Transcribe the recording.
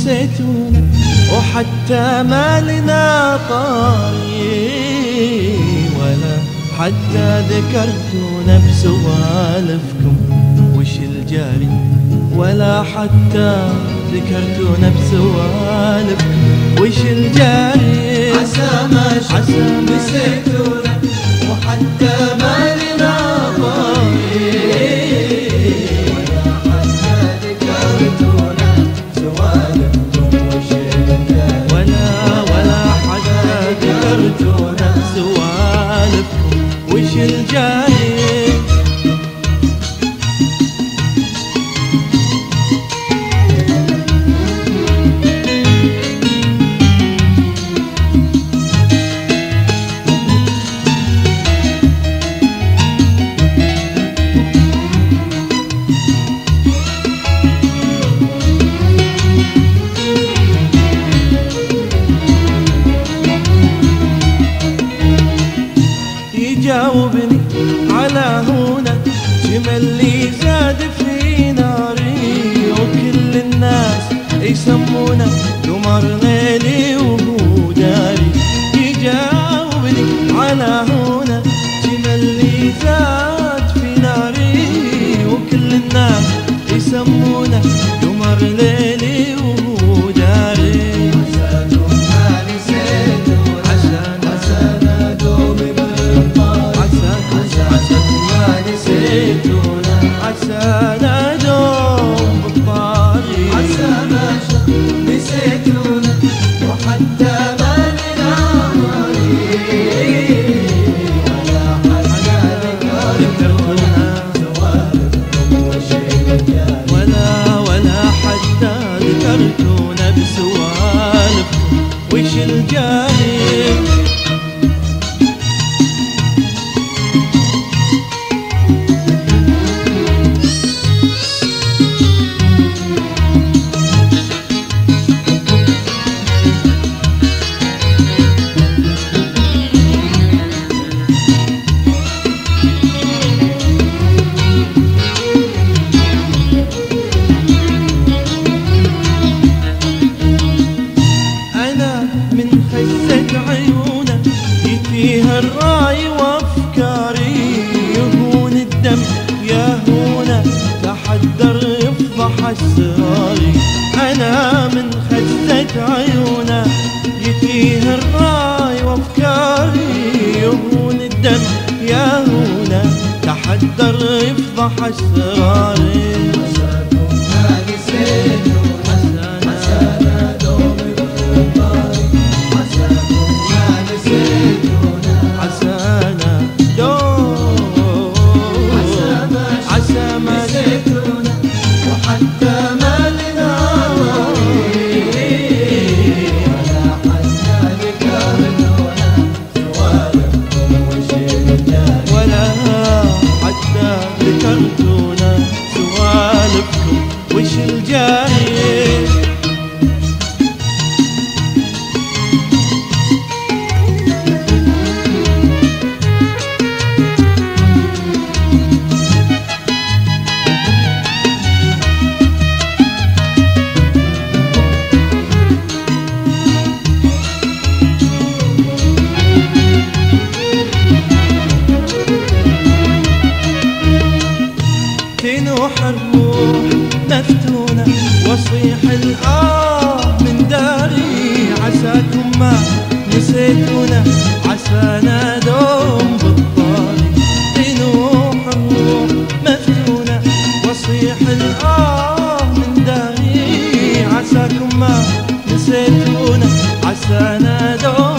نسيتونا وحتى ما لنا طاري، ولا حتى ذكرتونا بسوالفكم وش الجاري، ولا حتى ذكرتونا بسوالفكم وش الجاري. عسى ما نسيتونا وحتى ما لنا طاري، وش الجاي. يجاوبني على هونا جمل لي زاد في ناري، وكل الناس يسمونا قمر ليلي وهو داري. يجاوبني على هونا جمل لي زاد في ناري، وكل الناس يسمونا قمر ليلي وهو داري. عسانا دوم بالطاري، عسى ما نسيتونا وحتى ما لنا طاري، ولا حتى ذكرتونا سوالفكم وش الجاري، ولا حتى ذكرتونا بسوالفكم وش الجاري. عيونه فيها الراي وافكاري، يهون الدم يهونه تحدر يفضح اسراري. انا من خسة عيونه فيها الراي وافكاري، يهون الدم يهونه تحدر يفضح اسراري. ذكرتونا سوالفكم وش الجاي. تنوح الروح مفتونة وصيح الآه من داري، عساكم ما نسيتونا عسانا دوم بالطاري. تنوح الروح مفتونة وصيح الآه من داري، عساكم ما نسيتونا عسانا دوم